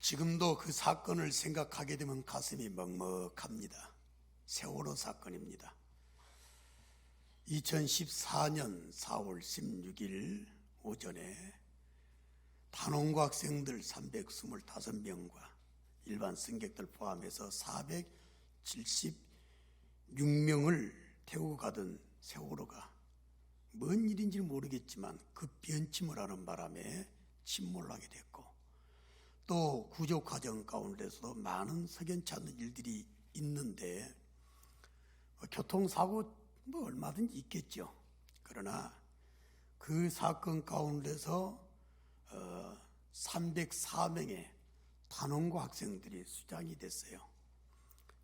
지금도 그 사건을 생각하게 되면 가슴이 먹먹합니다. 세월호 사건입니다. 2014년 4월 16일 오전에 단원고 학생들 325명과 일반 승객들 포함해서 476명을 태우고 가던 세월호가 뭔 일인지 모르겠지만 급변침을 하는 바람에 침몰하게 됐고, 또 구조 과정 가운데서도 많은 석연치 않는 일들이 있는데, 교통사고 얼마든지 있겠죠. 그러나 그 사건 가운데서 304명의 단원고 학생들이 수장이 됐어요.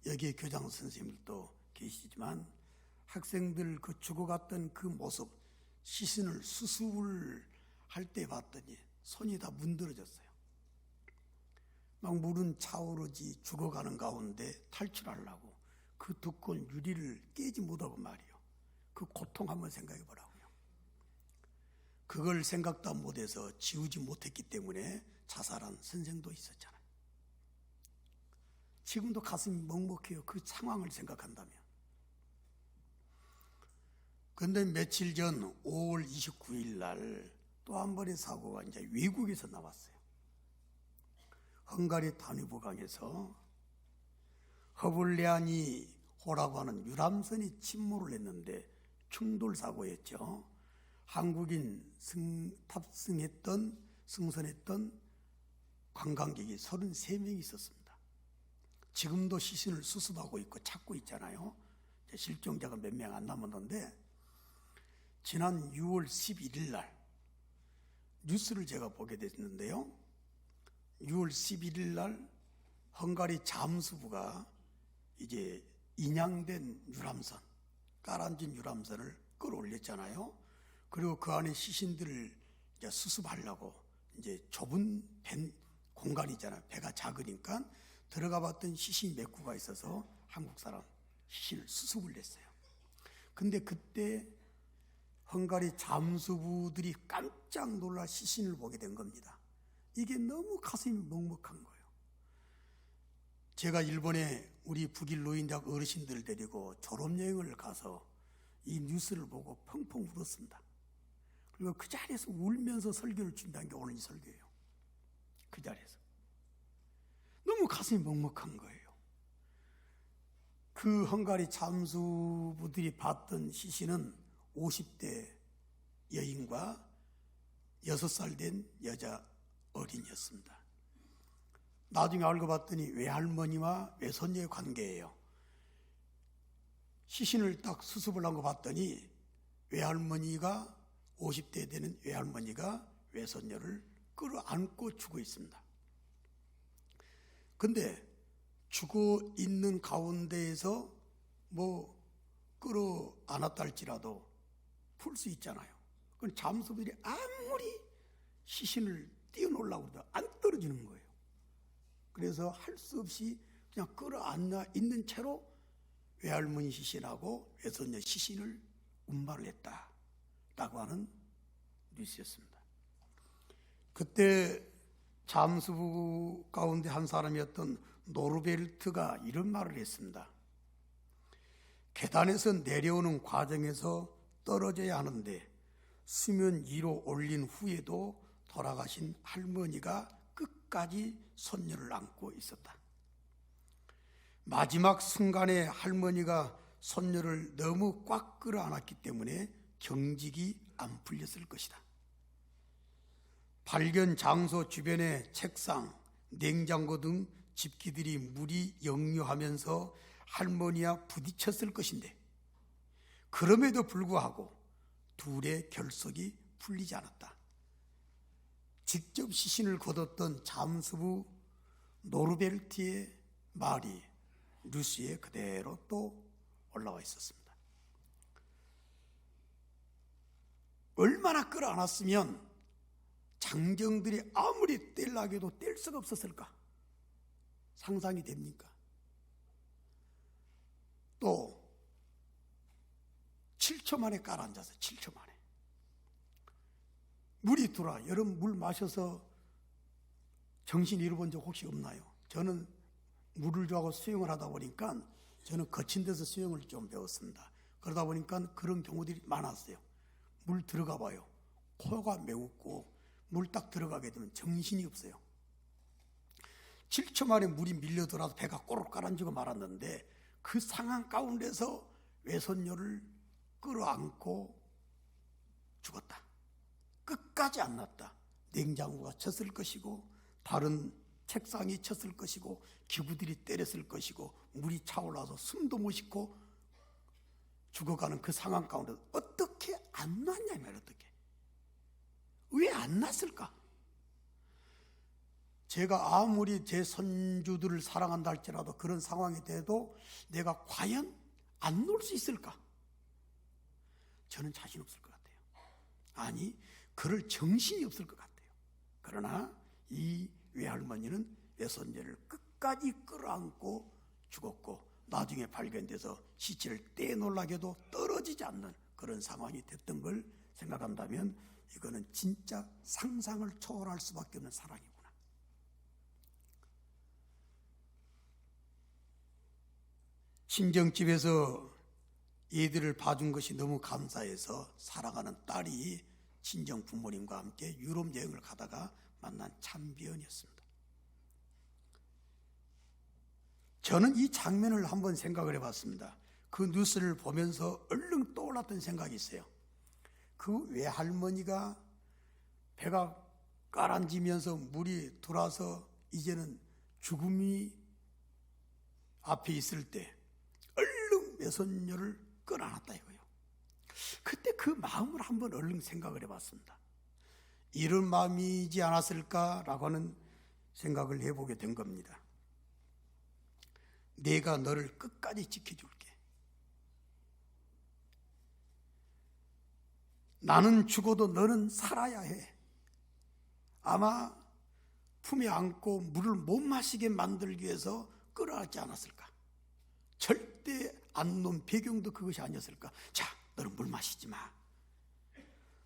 여기에 교장 선생님들도 계시지만 학생들 그 죽어갔던 그 모습, 시신을 수습을 할 때 봤더니 손이 다 문드러졌어요. 막 물은 차오르지 죽어가는 가운데 탈출하려고 그 두꺼운 유리를 깨지 못하고 말이요. 그 고통 한번 생각해 보라고요. 그걸 생각도 못해서 지우지 못했기 때문에 자살한 선생도 있었잖아요. 지금도 가슴이 먹먹해요. 그 상황을 생각한다면. 그런데 며칠 전 5월 29일 날 또 한 번의 사고가 이제 외국에서 나왔어요. 헝가리 다뉴브강에서 허블레아니 호라고 하는 유람선이 침몰을 했는데 충돌 사고였죠. 한국인 승선했던 관광객이 33명이 있었습니다. 지금도 시신을 수습하고 있고 찾고 있잖아요. 실종자가 몇 명 안 남았는데, 지난 6월 11일 날 뉴스를 제가 보게 됐는데요. 6월 11일 날 헝가리 잠수부가 이제 인양된 유람선, 깔아앉은 유람선을 끌어올렸잖아요. 그리고 그 안에 시신들을 이제 수습하려고 이제 좁은 공간이잖아요. 배가 작으니까 들어가 봤던 시신 몇 구가 있어서 한국 사람 시신을 수습을 했어요. 근데 그때 헝가리 잠수부들이 깜짝 놀라 시신을 보게 된 겁니다. 이게 너무 가슴이 먹먹한 거예요. 제가 일본에 우리 북일 노인대학 어르신들을 데리고 졸업여행을 가서 이 뉴스를 보고 펑펑 울었습니다. 그리고 그 자리에서 울면서 설교를 준다는 게 오늘 이 설교예요. 그 자리에서. 너무 가슴이 먹먹한 거예요. 그 헝가리 잠수부들이 봤던 시신은 50대 여인과 6살 된 여자 어린이였습니다. 나중에 알고 봤더니 외할머니와 외손녀의 관계예요. 시신을 딱 수습을 한 거 봤더니 외할머니가 50대 되는 외할머니가 외손녀를 끌어안고 죽어 있습니다. 근데 죽어 있는 가운데에서 뭐 끌어안았다 할지라도 풀 수 있잖아요. 그건 잠수부들이 아무리 시신을 뛰어놀라고 해도 안 떨어지는 거예요. 그래서 할 수 없이 그냥 끌어안아 있는 채로 외할머니 시신하고 외손녀 시신을 운반을 했다라고 하는 뉴스였습니다. 그때 잠수부 가운데 한 사람이었던 노르베르트가 이런 말을 했습니다. 계단에서 내려오는 과정에서 떨어져야 하는데 수면 위로 올린 후에도 돌아가신 할머니가 끝까지 손녀를 안고 있었다. 마지막 순간에 할머니가 손녀를 너무 꽉 끌어안았기 때문에 경직이 안 풀렸을 것이다. 발견 장소 주변의 책상, 냉장고 등 집기들이 물이 역류하면서 할머니와 부딪혔을 것인데, 그럼에도 불구하고 둘의 결석이 풀리지 않았다. 직접 시신을 거뒀던 잠수부 노르베르트의 말이 뉴스에 그대로 또 올라와 있었습니다. 얼마나 끌어안았으면 장정들이 아무리 떼려고 해도 뗄 수가 없었을까? 상상이 됩니까? 또 7초 만에 깔아앉아서 7초 만에 물이 들어와. 여러분 물 마셔서 정신 잃어본 적 혹시 없나요? 저는 물을 좋아하고 수영을 하다 보니까 저는 거친 데서 수영을 좀 배웠습니다. 그러다 보니까 그런 경우들이 많았어요. 물 들어가 봐요. 코가 매우고 물 딱 들어가게 되면 정신이 없어요. 7초 만에 물이 밀려들어서 배가 꼬르륵 가라앉고 말았는데 그 상황 가운데서 외손녀를 끌어안고 죽었다. 끝까지 안 났다. 냉장고가 쳤을 것이고 다른 책상이 쳤을 것이고 기구들이 때렸을 것이고 물이 차올라서 숨도 못 쉬고 죽어가는 그 상황 가운데 어떻게 안 났냐 이 말이야. 어떻게 왜 안 났을까? 제가 아무리 제 손주들을 사랑한다 할지라도 그런 상황이 돼도 내가 과연 안 놓을 수 있을까? 저는 자신 없을 것 같아요. 아니, 그럴 정신이 없을 것 같아요. 그러나 이 외할머니는 외손녀를 끝까지 끌어안고 죽었고 나중에 발견돼서 시체를 떼놓으려고 떨어지지 않는 그런 상황이 됐던 걸 생각한다면 이거는 진짜 상상을 초월할 수밖에 없는 사랑이구나. 친정집에서 얘들을 봐준 것이 너무 감사해서 사랑하는 딸이 친정 부모님과 함께 유럽 여행을 가다가 만난 참비연이었습니다. 저는 이 장면을 한번 생각을 해봤습니다. 그 뉴스를 보면서 얼른 떠올랐던 생각이 있어요. 그 외할머니가 배가 가라앉으면서 물이 들어와서 이제는 죽음이 앞에 있을 때 얼른 외손녀를 끌어안았다 이거예요. 그때 그 마음을 한번 얼른 생각을 해봤습니다. 이런 마음이지 않았을까라고 하는 생각을 해보게 된 겁니다. 내가 너를 끝까지 지켜줄게. 나는 죽어도 너는 살아야 해. 아마 품에 안고 물을 못 마시게 만들기 위해서 끌어안지 않았을까? 절대 안 놓은 배경도 그것이 아니었을까? 자, 너는 물 마시지 마.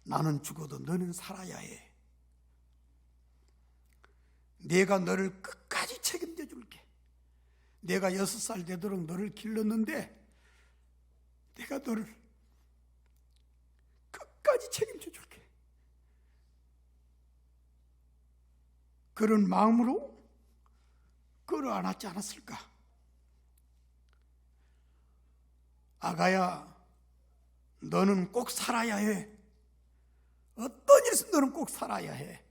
나는 죽어도 너는 살아야 해. 내가 너를 끝까지 책임져 줄게. 내가 6살 되도록 너를 길렀는데 내가 너를 끝까지 책임져 줄게. 그런 마음으로 끌어안았지 않았을까? 아가야, 너는 꼭 살아야 해. 어떤 일에서 너는 꼭 살아야 해.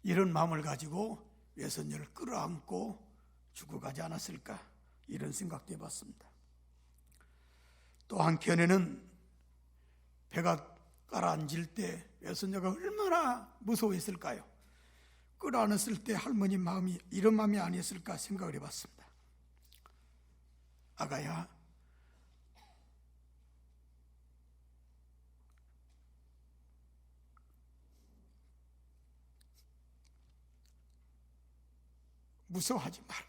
이런 마음을 가지고 외손녀를 끌어안고 죽어가지 않았을까? 이런 생각도 해봤습니다. 또 한켠에는 배가 가라앉을 때 외손녀가 얼마나 무서워했을까요? 끌어안았을 때 할머니 마음이 이런 마음이 아니었을까 생각을 해봤습니다. 아가야, 무서워하지 마라.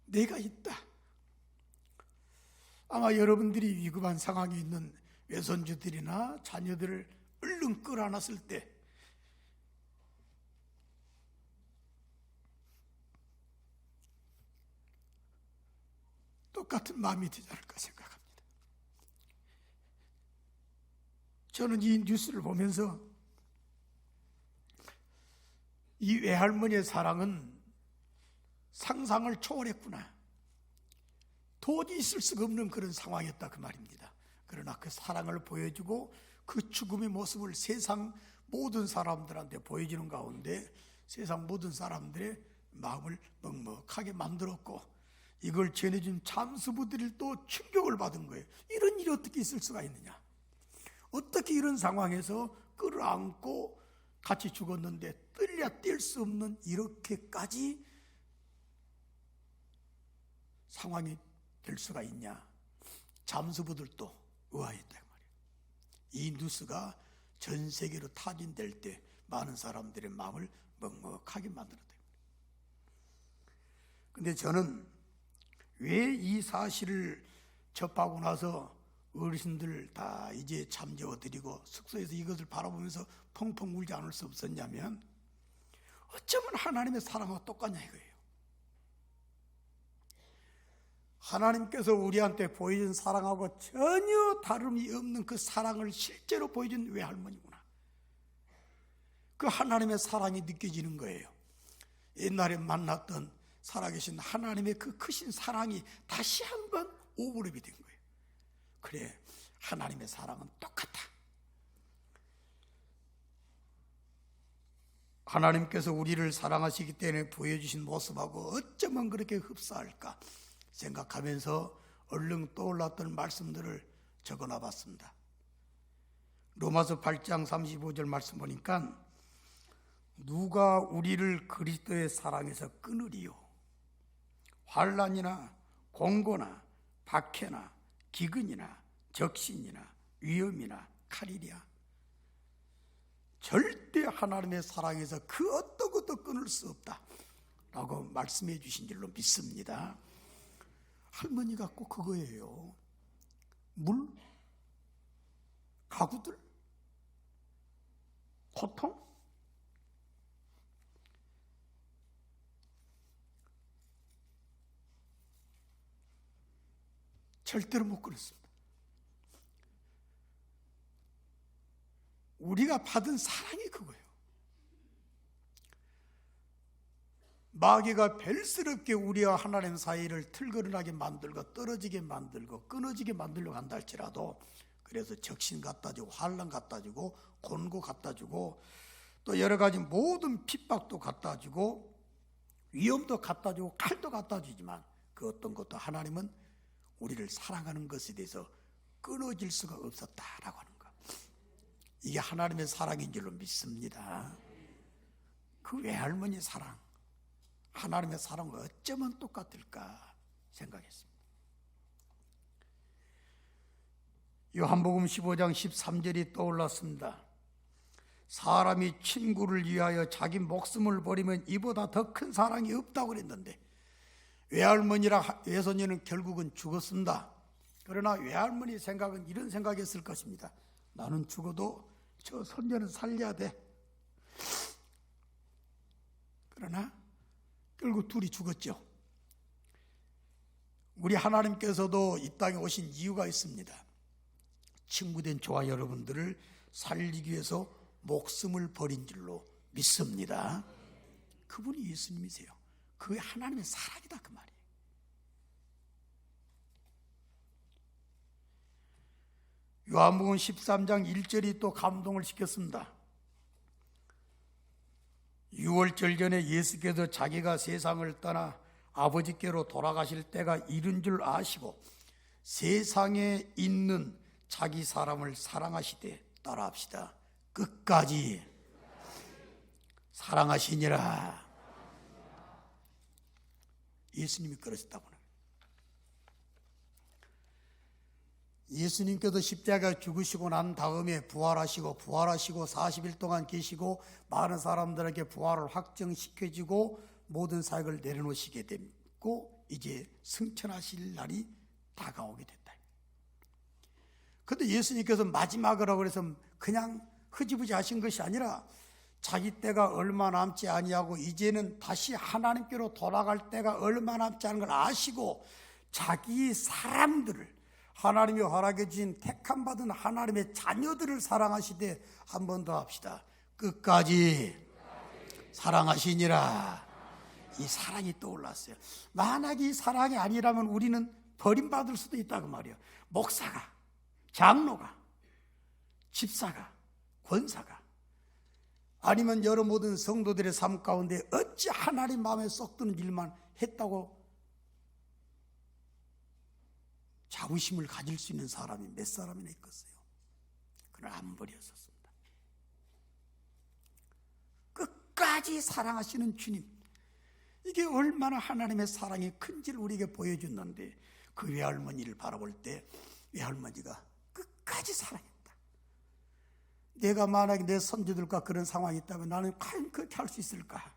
내가 있다. 아마 여러분들이 위급한 상황에 있는 외손주들이나 자녀들을 얼른 끌어안았을 때 똑같은 마음이 되지 않을까 생각합니다. 저는 이 뉴스를 보면서 이 외할머니의 사랑은 상상을 초월했구나. 도저히 있을 수가 없는 그런 상황이었다 그 말입니다. 그러나 그 사랑을 보여주고 그 죽음의 모습을 세상 모든 사람들한테 보여주는 가운데 세상 모든 사람들의 마음을 먹먹하게 만들었고 이걸 전해준 참수부들이 또 충격을 받은 거예요. 이런 일이 어떻게 있을 수가 있느냐. 어떻게 이런 상황에서 끌어안고 같이 죽었는데 뜰려 뛸 수 없는 이렇게까지 상황이 될 수가 있냐. 잠수부들도 의아했단 말이에요. 이 뉴스가 전 세계로 타진될 때 많은 사람들의 마음을 먹먹하게 만들었다. 그런데 저는 왜 이 사실을 접하고 나서 어르신들 다 이제 잠재워드리고 숙소에서 이것을 바라보면서 펑펑 울지 않을 수 없었냐면 어쩌면 하나님의 사랑과 똑같냐 이거예요. 하나님께서 우리한테 보여준 사랑하고 전혀 다름이 없는 그 사랑을 실제로 보여준 외할머니구나. 그 하나님의 사랑이 느껴지는 거예요. 옛날에 만났던 살아계신 하나님의 그 크신 사랑이 다시 한번 오버랩이 된 거예요. 그래, 하나님의 사랑은 똑같다. 하나님께서 우리를 사랑하시기 때문에 보여주신 모습하고 어쩌면 그렇게 흡사할까 생각하면서 얼른 떠올랐던 말씀들을 적어놔 봤습니다. 로마서 8장 35절 말씀 보니까 누가 우리를 그리스도의 사랑에서 끊으리요? 환난이나 공고나 박해나 기근이나 적신이나 위험이나 칼이랴. 절대 하나님의 사랑에서 그 어떤 것도 끊을 수 없다 라고 말씀해 주신 줄로 믿습니다. 할머니가 꼭 그거예요. 물, 가구들, 고통, 절대로 못 끊었습니다. 우리가 받은 사랑이 그거예요. 마귀가 벨스럽게 우리와 하나님 사이를 틀거른하게 만들고 떨어지게 만들고 끊어지게 만들려고 한다 할지라도, 그래서 적신 갖다 주고 환난 갖다 주고 곤고 갖다 주고 또 여러 가지 모든 핍박도 갖다 주고 위험도 갖다 주고 칼도 갖다 주지만 그 어떤 것도 하나님은 우리를 사랑하는 것에 대해서 끊어질 수가 없었다라고 하는 것. 이게 하나님의 사랑인 줄로 믿습니다. 그 외할머니 사랑, 하나님의 사랑과 어쩌면 똑같을까 생각했습니다. 요한복음 15장 13절이 떠올랐습니다. 사람이 친구를 위하여 자기 목숨을 버리면 이보다 더 큰 사랑이 없다고 그랬는데, 외할머니라 외손녀는 결국은 죽었습니다. 그러나 외할머니 생각은 이런 생각이었을 것입니다. 나는 죽어도 저 손녀는 살려야 돼. 그러나 결국 둘이 죽었죠. 우리 하나님께서도 이 땅에 오신 이유가 있습니다. 친구된 저와 여러분들을 살리기 위해서 목숨을 버린 줄로 믿습니다. 그분이 예수님이세요. 그게 하나님의 사랑이다 그 말이에요. 요한복음 13장 1절이 또 감동을 시켰습니다. 6월절 전에 예수께서 자기가 세상을 떠나 아버지께로 돌아가실 때가 이른 줄 아시고 세상에 있는 자기 사람을 사랑하시되, 따라합시다, 끝까지 사랑하시니라. 예수님이 그러셨다고 합니다. 예수님께서 십자가에 죽으시고 난 다음에 부활하시고 40일 동안 계시고 많은 사람들에게 부활을 확정시켜주고 모든 사역을 내려놓으시게 됐고 이제 승천하실 날이 다가오게 됐다. 그런데 예수님께서 마지막이라고 해서 그냥 흐지부지 하신 것이 아니라 자기 때가 얼마 남지 아니하고 이제는 다시 하나님께로 돌아갈 때가 얼마 남지 않은 걸 아시고 자기 사람들을, 하나님이 허락해 주신 택함 받은 하나님의 자녀들을 사랑하시되, 한 번 더 합시다, 끝까지 사랑하시니라. 이 사랑이 떠올랐어요. 만약에 이 사랑이 아니라면 우리는 버림받을 수도 있다고 말이에요. 목사가, 장로가, 집사가, 권사가, 아니면 여러 모든 성도들의 삶 가운데 어찌 하나님 마음에 쏙 드는 일만 했다고 자부심을 가질 수 있는 사람이 몇 사람이나 있겠어요. 그러나 안 버렸었습니다. 끝까지 사랑하시는 주님, 이게 얼마나 하나님의 사랑이 큰지를 우리에게 보여줬는데, 그 외할머니를 바라볼 때 외할머니가 끝까지 사랑했다. 내가 만약에 내 손주들과 그런 상황이 있다면 나는 과연 그렇게 할 수 있을까?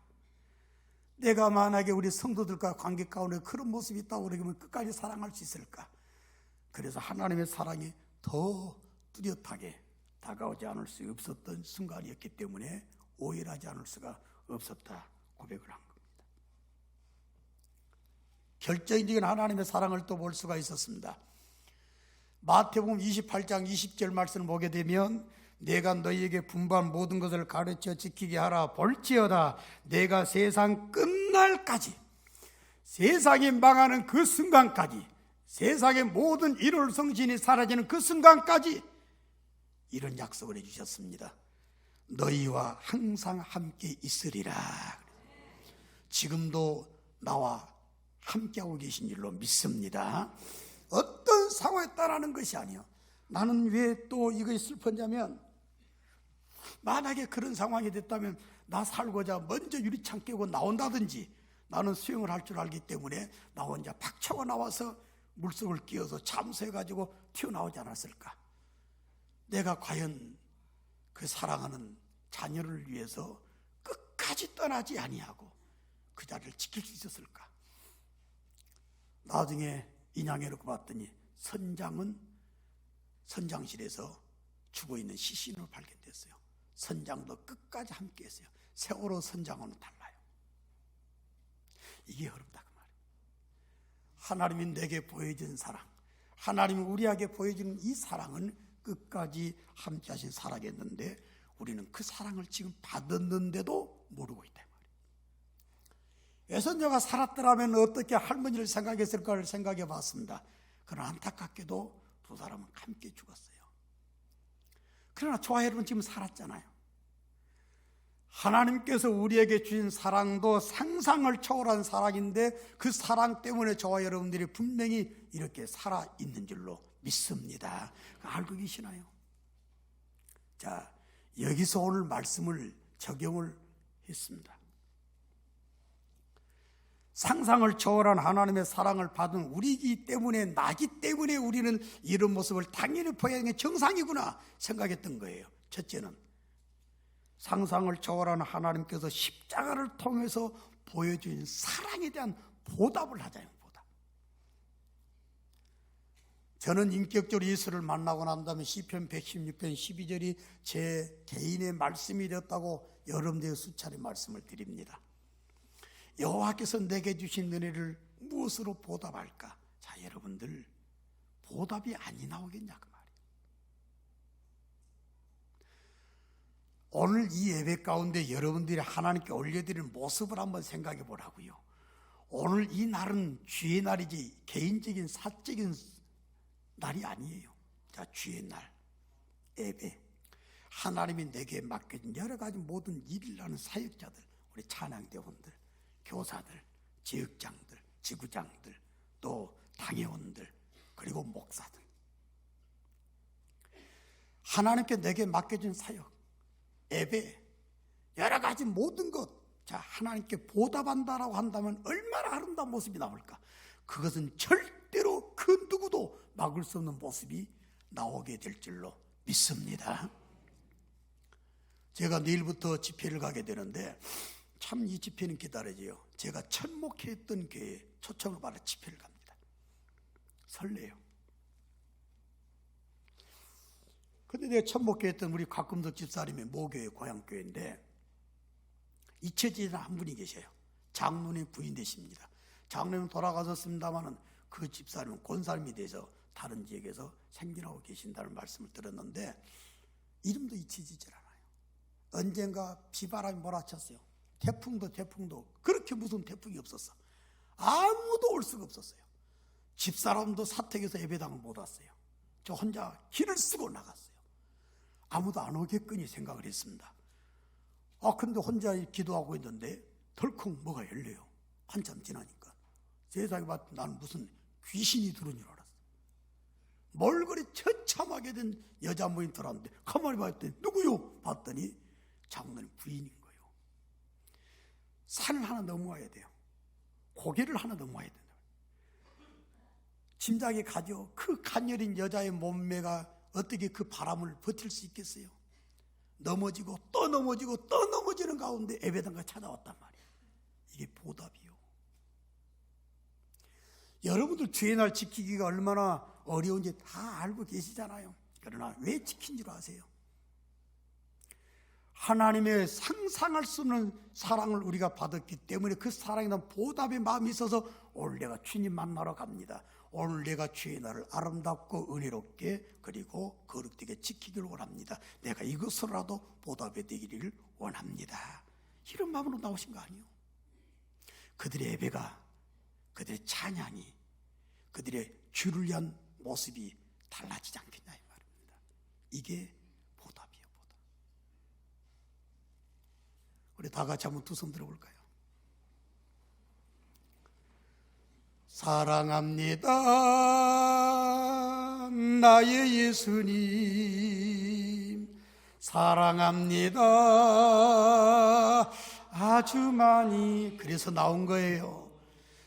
내가 만약에 우리 성도들과 관계 가운데 그런 모습이 있다고 그러면 끝까지 사랑할 수 있을까? 그래서 하나님의 사랑이 더 뚜렷하게 다가오지 않을 수 없었던 순간이었기 때문에 오해하지 않을 수가 없었다 고백을 한 겁니다. 결정적인 하나님의 사랑을 또 볼 수가 있었습니다. 마태복음 28장 20절 말씀을 보게 되면 내가 너희에게 분부한 모든 것을 가르쳐 지키게 하라. 볼지어다 내가 세상 끝날까지, 세상이 망하는 그 순간까지, 세상의 모든 일월성신이 사라지는 그 순간까지 이런 약속을 해주셨습니다. 너희와 항상 함께 있으리라. 지금도 나와 함께하고 계신 줄로 믿습니다. 어떤 상황에 따라하는 것이 아니요. 나는 왜 또 이것이 슬펐냐면, 만약에 그런 상황이 됐다면 나 살고자 먼저 유리창 깨고 나온다든지, 나는 수영을 할 줄 알기 때문에 나 혼자 박차고 나와서 물속을 끼어서 잠수해가지고 튀어나오지 않았을까? 내가 과연 그 사랑하는 자녀를 위해서 끝까지 떠나지 아니하고 그 자리를 지킬 수 있었을까? 나중에 인양해 놓고 봤더니 선장은 선장실에서 죽어있는 시신으로 발견됐어요. 선장도 끝까지 함께 했어요. 세월호 선장과는 달라요. 이게 어렵다 그 말이에요. 하나님이 내게 보여준 사랑, 하나님이 우리에게 보여주는 이 사랑은 끝까지 함께 하신 사랑이었는데 우리는 그 사랑을 지금 받았는데도 모르고 있다 말이에요. 외손녀가 살았더라면 어떻게 할머니를 생각했을까를 생각해 봤습니다. 그러나 안타깝게도 두 사람은 함께 죽었어요. 그러나 저와 여러분 지금 살았잖아요. 하나님께서 우리에게 주신 사랑도 상상을 초월한 사랑인데 그 사랑 때문에 저와 여러분들이 분명히 이렇게 살아있는 줄로 믿습니다. 알고 계시나요? 자, 여기서 오늘 말씀을 적용을 했습니다. 상상을 초월한 하나님의 사랑을 받은 우리이기 때문에, 나기 때문에 우리는 이런 모습을 당연히 보여야 하는 게 정상이구나 생각했던 거예요. 첫째는 상상을 초월한 하나님께서 십자가를 통해서 보여주신 사랑에 대한 보답을 하자요. 보답. 저는 인격적으로 예수를 만나고 난 다음에 시편 116편 12절이 제 개인의 말씀이 되었다고 여러분들의 수차례 말씀을 드립니다. 여호와께서 내게 주신 은혜를 무엇으로 보답할까? 자, 여러분들 보답이 아니 나오겠냐 그 말이에요. 오늘 이 예배 가운데 여러분들이 하나님께 올려드리는 모습을 한번 생각해 보라고요. 오늘 이 날은 주의 날이지 개인적인 사적인 날이 아니에요. 자, 주의 날, 예배, 하나님이 내게 맡겨진 여러 가지 모든 일을 하는 사역자들, 우리 찬양대원들, 교사들, 지역장들, 지구장들, 또 당회원들, 그리고 목사들, 하나님께 내게 맡겨진 사역, 예배, 여러 가지 모든 것, 자, 하나님께 보답한다라고 한다면 얼마나 아름다운 모습이 나올까? 그것은 절대로 그 누구도 막을 수 없는 모습이 나오게 될 줄로 믿습니다. 제가 내일부터 집회를 가게 되는데 참 이 집회는 기다려져요. 제가 첫 목회했던 교회에 초청을 받아 집회를 갑니다. 설레요. 근데 내가 첫 목회했던 우리 곽금덕 집사님의 모교회 고향교회인데 잊혀지는 한 분이 계셔요. 장로님 부인 되십니다. 장로님 돌아가셨습니다마는 그 집사님은 권사님이 돼서 다른 지역에서 생존하고 계신다는 말씀을 들었는데 이름도 잊혀지질 않아요. 언젠가 비바람이 몰아쳤어요. 태풍도 그렇게 무서운 태풍이 없었어. 아무도 올 수가 없었어요. 집사람도 사택에서 예배당을 못 왔어요. 저 혼자 길을 쓰고 나갔어요. 아무도 안 오겠거니 생각을 했습니다. 근데 혼자 기도하고 있는데 덜컥 뭐가 열려요. 한참 지나니까 세상에 봤더니 나는 무슨 귀신이 들어온 줄 알았어. 멀거리 처참하게 된 여자 모임 들어왔는데 가만히 봤더니 누구요? 봤더니 장로님 부인인 거예요. 산을 하나 넘어와야 돼요. 고개를 하나 넘어와야 된다. 짐작이 가죠. 그 가녀린 여자의 몸매가 어떻게 그 바람을 버틸 수 있겠어요? 넘어지고 또 넘어지고 또 넘어지는 가운데 예배당가 찾아왔단 말이에요. 이게 보답이요. 여러분들 주의 날 지키기가 얼마나 어려운지 다 알고 계시잖아요. 그러나 왜 지킨 줄 아세요? 하나님의 상상할 수 없는 사랑을 우리가 받았기 때문에 그 사랑에 대한 보답의 마음이 있어서 오늘 내가 주님 만나러 갑니다. 오늘 내가 주의 날을 아름답고 은혜롭게 그리고 거룩되게 지키기를 원합니다. 내가 이것으로라도 보답이 되기를 원합니다. 이런 마음으로 나오신 거 아니에요? 그들의 예배가, 그들의 찬양이, 그들의 주를 위한 모습이 달라지지 않겠냐 이 말입니다. 이게 보답이에요, 보답. 우리 다 같이 한번 두 손 들어볼까요? 사랑합니다 나의 예수님, 사랑합니다 아주 많이. 그래서 나온 거예요.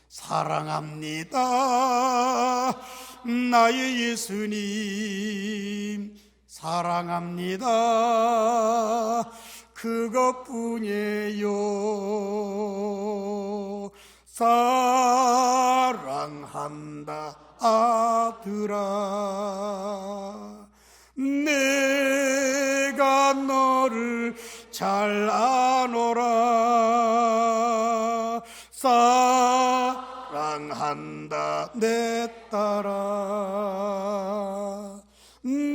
사랑합니다 나의 예수님, 사랑합니다 그것뿐이에요. 사랑한다 아들아, 내가 너를 잘 아노라. 사랑한다 내 딸아,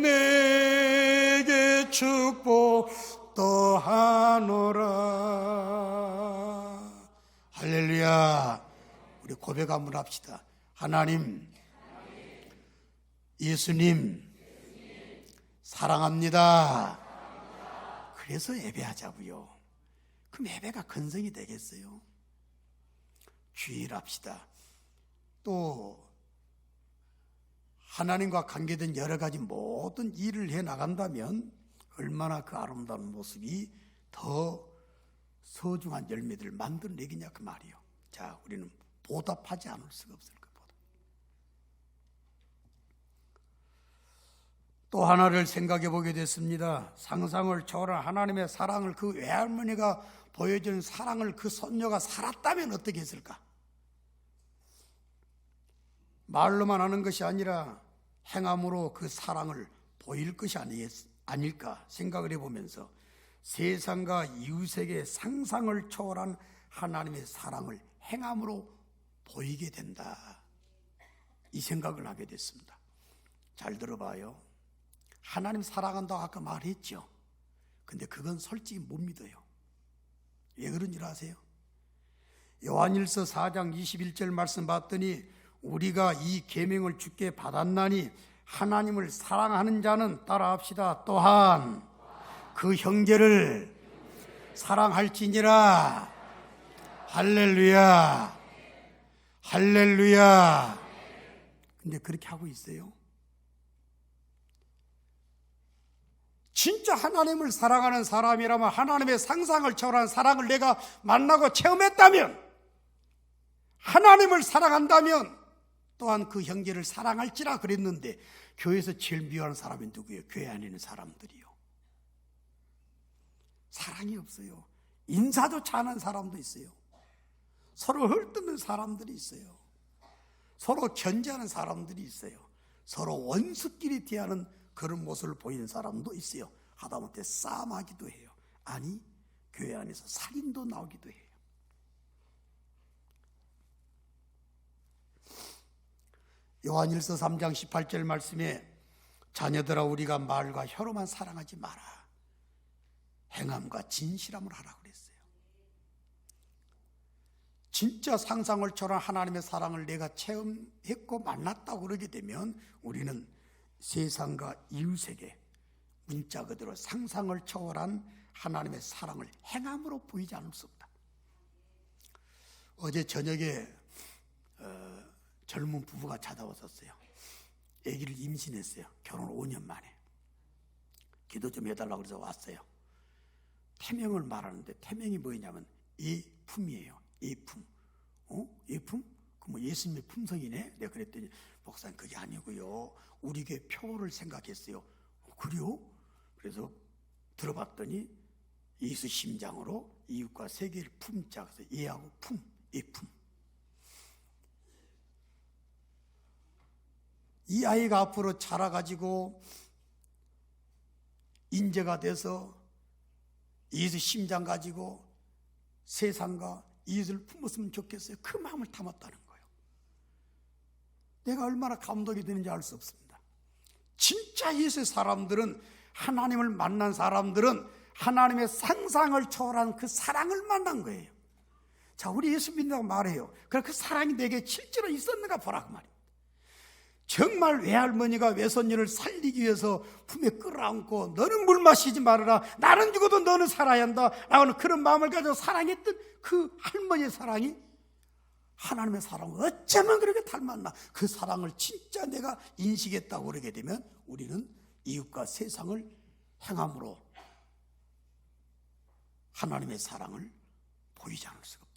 내게 축복 더하노라. 할렐루야. 우리 고백 한번 합시다. 하나님, 예수님 사랑합니다. 그래서 예배하자고요. 그럼 예배가 근성이 되겠어요? 주일합시다. 또 하나님과 관계된 여러 가지 모든 일을 해나간다면 얼마나 그 아름다운 모습이 더 소중한 열매들을 만들어내겠냐 그 말이에요. 자, 우리는 보답하지 않을 수가 없을 것. 또 하나를 생각해 보게 됐습니다. 상상을 초월한 하나님의 사랑을, 그 외할머니가 보여주는 사랑을 그 손녀가 살았다면 어떻게 했을까? 말로만 하는 것이 아니라 행함으로 그 사랑을 보일 것이 아닐까 생각을 해보면서 세상과 이웃에게 상상을 초월한 하나님의 사랑을 행함으로 보이게 된다, 이 생각을 하게 됐습니다. 잘 들어봐요. 하나님 사랑한다고 아까 말했죠. 근데 그건 솔직히 못 믿어요. 왜 그런 줄 아세요? 요한일서 4장 21절 말씀 봤더니 우리가 이 계명을 주께 받았나니 하나님을 사랑하는 자는 따라합시다. 또한 그 형제를 사랑할지니라. 할렐루야, 할렐루야. 근데 그렇게 하고 있어요? 진짜 하나님을 사랑하는 사람이라면, 하나님의 상상을 초월한 사랑을 내가 만나고 체험했다면, 하나님을 사랑한다면 또한 그 형제를 사랑할지라 그랬는데 교회에서 제일 미워하는 사람이 누구예요? 교회 안에 있는 사람들이요. 사랑이 없어요. 인사조차 안 하는 사람도 있어요. 서로 헐뜯는 사람들이 있어요. 서로 견제하는 사람들이 있어요. 서로 원수끼리 대하는 그런 모습을 보이는 사람도 있어요. 하다못해 싸움하기도 해요. 아니, 교회 안에서 살인도 나오기도 해요. 요한일서 3장 18절 말씀에 자녀들아 우리가 말과 혀로만 사랑하지 마라, 행함과 진실함을 하라 그랬어요. 진짜 상상을 초월한 하나님의 사랑을 내가 체험했고 만났다고 그러게 되면 우리는 세상과 이웃에게 문자 그대로 상상을 초월한 하나님의 사랑을 행함으로 보이지 않을 수 없다. 어제 저녁에 젊은 부부가 찾아왔었어요. 아기를 임신했어요. 결혼 5년 만에. 기도 좀 해달라고 그래서 왔어요. 태명을 말하는데 태명이 뭐냐면 예품이에요. 예품. 예품? 그 뭐 예수님의 품성이네? 내가 그랬더니 목사님 그게 아니고요, 우리 교회 표를 생각했어요. 그래요? 그래서 들어봤더니 예수 심장으로 이웃과 세계를 품자. 그래서 예하고 품, 예품. 이 아이가 앞으로 자라가지고 인재가 돼서 예수 심장 가지고 세상과 이웃을 품었으면 좋겠어요. 그 마음을 담았다는 거예요. 내가 얼마나 감동이 되는지 알 수 없습니다. 진짜 예수의 사람들은, 하나님을 만난 사람들은 하나님의 상상을 초월한 그 사랑을 만난 거예요. 자, 우리 예수 믿는다고 말해요. 그럼 그 사랑이 내게 실제로 있었는가 보라 그 말이에요. 정말 외할머니가 외손녀를 살리기 위해서 품에 끌어안고 너는 물 마시지 말아라, 나는 죽어도 너는 살아야 한다 라는 그런 마음을 가지고 사랑했던 그 할머니의 사랑이 하나님의 사랑을 어쩌면 그렇게 닮았나. 그 사랑을 진짜 내가 인식했다고 그러게 되면 우리는 이웃과 세상을 행함으로 하나님의 사랑을 보이지 않을 수가 없다.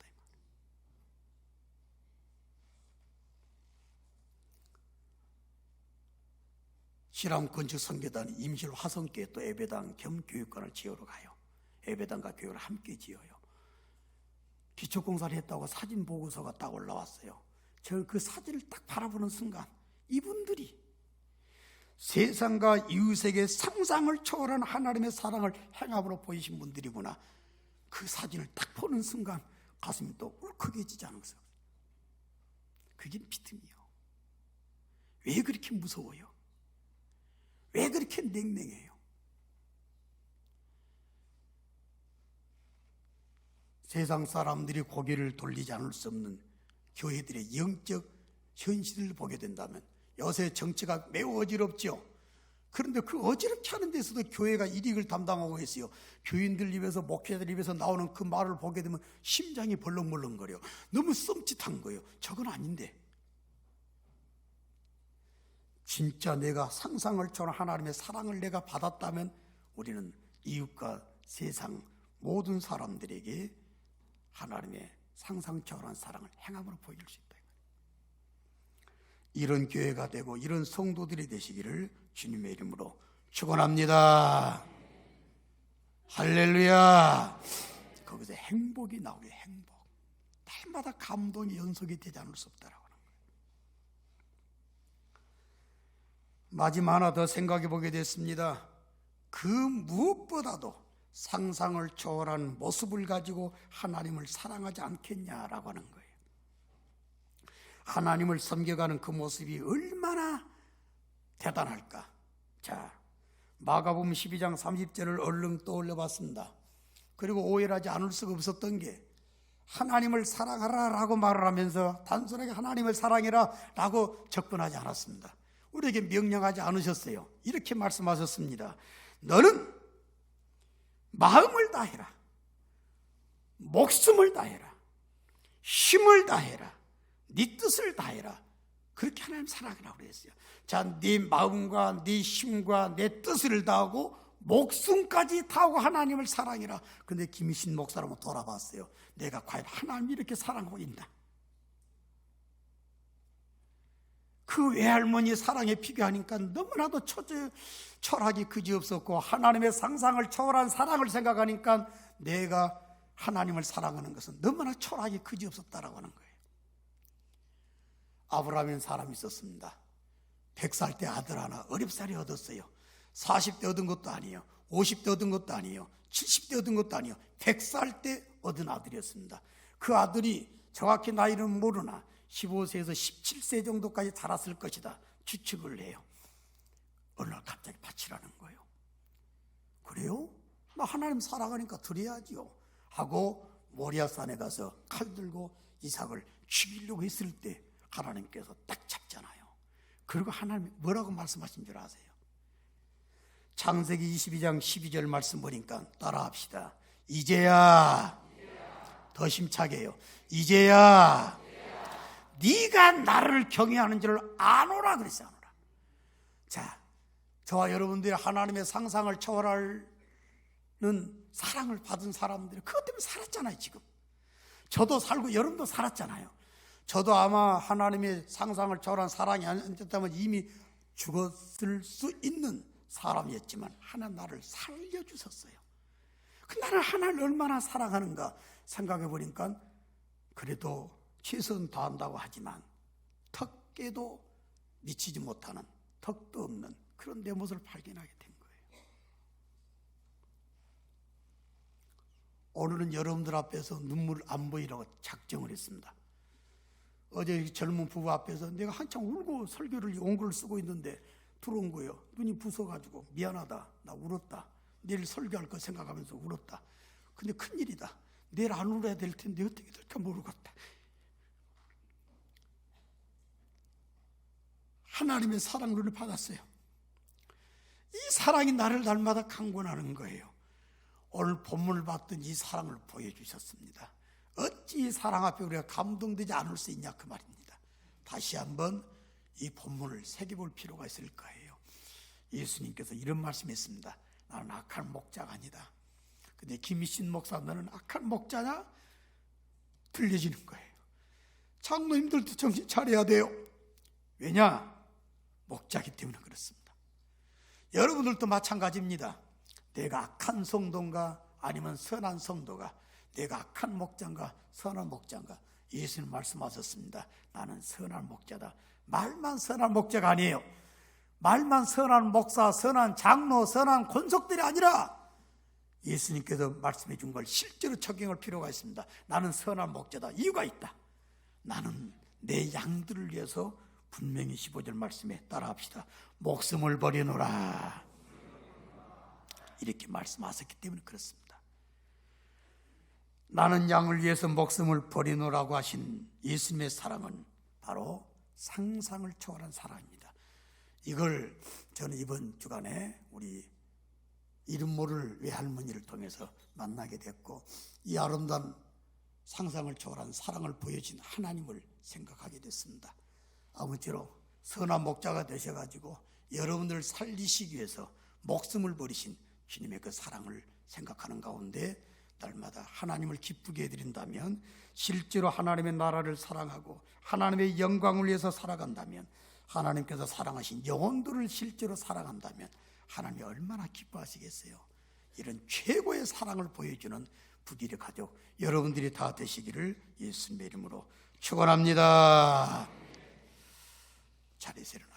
시람 건축 선교단이 임실 화성교에 또 예배당 겸 교육관을 지으러 가요. 예배당과 교육을 함께 지어요. 기초공사를 했다고 사진 보고서가 딱 올라왔어요. 저는 그 사진을 딱 바라보는 순간 이분들이 세상과 이웃에게 상상을 초월한 하나님의 사랑을 행함으로 보이신 분들이구나. 그 사진을 딱 보는 순간 가슴이 또 울컥해지지 않았어요. 그게 믿음이요. 왜 그렇게 무서워요? 왜 그렇게 냉랭해요? 세상 사람들이 고개를 돌리지 않을 수 없는 교회들의 영적 현실을 보게 된다면, 요새 정치가 매우 어지럽죠. 그런데 그 어지럽지 않은 데서도 교회가 일익을 담당하고 있어요. 교인들 입에서, 목회자들 입에서 나오는 그 말을 보게 되면 심장이 벌렁벌렁거려. 너무 썸짓한 거예요. 저건 아닌데. 진짜 내가 상상을 초월한 하나님의 사랑을 내가 받았다면 우리는 이웃과 세상 모든 사람들에게 하나님의 상상 초월한 사랑을 행함으로 보일 수 있다. 이런 교회가 되고 이런 성도들이 되시기를 주님의 이름으로 축원합니다. 할렐루야. 거기서 행복이 나오게, 행복. 날마다 감동이 연속이 되지 않을 수 없다라고 하는 거예요. 마지막 하나 더 생각해 보게 됐습니다. 그 무엇보다도 상상을 초월한 모습을 가지고 하나님을 사랑하지 않겠냐라고 하는 거예요. 하나님을 섬겨가는 그 모습이 얼마나 대단할까. 자, 마가복음 12장 30절을 얼른 떠올려 봤습니다. 그리고 오해하지 않을 수가 없었던 게, 하나님을 사랑하라 라고 말을 하면서 단순하게 하나님을 사랑해라 라고 접근하지 않았습니다. 우리에게 명령하지 않으셨어요. 이렇게 말씀하셨습니다. 너는 마음을 다해라, 목숨을 다해라, 힘을 다해라, 네 뜻을 다해라. 그렇게 하나님 사랑하라고 그랬어요. 자, 네 마음과 네 힘과 내 뜻을 다하고 목숨까지 다하고 하나님을 사랑해라. 근데 김희신 목사람은 돌아봤어요. 내가 과연 하나님을 이렇게 사랑하고 있나? 그 외할머니의 사랑에 비교하니까 너무나도 철학이 그지없었고, 하나님의 상상을 초월한 사랑을 생각하니까 내가 하나님을 사랑하는 것은 너무나 철학이 그지없었다라고 하는 거예요. 아브라함이라는 사람이 있었습니다. 100살 때 아들 하나, 어렵사리 얻었어요. 40대 얻은 것도 아니에요. 50대 얻은 것도 아니에요. 70대 얻은 것도 아니에요. 100살 때 얻은 아들이었습니다. 그 아들이 정확히 나이는 모르나 15세에서 17세 정도까지 자랐을 것이다 추측을 해요. 어느 날 갑자기 바치라는 거예요. 그래요? 나 하나님 사랑하니까 드려야지요 하고 모리아산에 가서 칼 들고 이삭을 죽이려고 했을 때 하나님께서 딱 잡잖아요. 그리고 하나님이 뭐라고 말씀하신 줄 아세요? 창세기 22장 12절 말씀 보니까 따라합시다. 이제야, 더 힘차게 해요. 이제야 네가 나를 경외하는 줄 아노라 그랬어요. 아노라. 자, 저와 여러분들이 하나님의 상상을 초월하는 사랑을 받은 사람들이 그것 때문에 살았잖아요. 지금 저도 살고 여러분도 살았잖아요. 저도 아마 하나님의 상상을 초월한 사랑이 아니었다면 이미 죽었을 수 있는 사람이었지만 하나님 나를 살려주셨어요. 그 나를 하나님을 얼마나 사랑하는가 생각해 보니까 그래도 최선 다한다고 하지만 턱에도 미치지 못하는, 턱도 없는 그런 내 모습을 발견하게 된 거예요. 오늘은 여러분들 앞에서 눈물 안 보이라고 작정을 했습니다. 어제 젊은 부부 앞에서 내가 한창 울고 설교를 원고를 쓰고 있는데 들어온 거예요. 눈이 부서가지고 미안하다, 나 울었다, 내일 설교할 거 생각하면서 울었다. 근데 큰일이다, 내일 안 울어야 될 텐데 어떻게 될까 모르겠다. 하나님의 사랑을 받았어요. 이 사랑이 나를 날마다 강권하는 거예요. 오늘 본문을 봤던 이 사랑을 보여주셨습니다. 어찌 이 사랑 앞에 우리가 감동되지 않을 수 있냐 그 말입니다. 다시 한번 이 본문을 새겨볼 필요가 있을 거예요. 예수님께서 이런 말씀했습니다. 나는 악한 목자가 아니다. 근데 김희신 목사, 너는 악한 목자냐? 들려지는 거예요. 장로님들도 정신 차려야 돼요. 왜냐? 목자기 때문에 그렇습니다. 여러분들도 마찬가지입니다. 내가 악한 성도인가 아니면 선한 성도가, 내가 악한 목자인가 선한 목자인가. 예수님 말씀하셨습니다. 나는 선한 목자다. 말만 선한 목자가 아니에요. 말만 선한 목사, 선한 장로, 선한 권속들이 아니라 예수님께서 말씀해 준 걸 실제로 적용할 필요가 있습니다. 나는 선한 목자다. 이유가 있다. 나는 내 양들을 위해서 분명히 15절 말씀에 따라합시다. 목숨을 버리노라. 이렇게 말씀하셨기 때문에 그렇습니다. 나는 양을 위해서 목숨을 버리노라고 하신 예수님의 사랑은 바로 상상을 초월한 사랑입니다. 이걸 저는 이번 주간에 우리 이름 모를 외할머니를 통해서 만나게 됐고, 이 아름다운 상상을 초월한 사랑을 보여준 하나님을 생각하게 됐습니다. 아무쪼록 선한 목자가 되셔가지고 여러분들을 살리시기 위해서 목숨을 버리신 주님의 그 사랑을 생각하는 가운데 날마다 하나님을 기쁘게 해드린다면, 실제로 하나님의 나라를 사랑하고 하나님의 영광을 위해서 살아간다면, 하나님께서 사랑하신 영혼들을 실제로 사랑한다면 하나님이 얼마나 기뻐하시겠어요. 이런 최고의 사랑을 보여주는 부귀리 가족 여러분들이 다 되시기를 예수님의 이름으로 축원합니다. 자리에서 일어나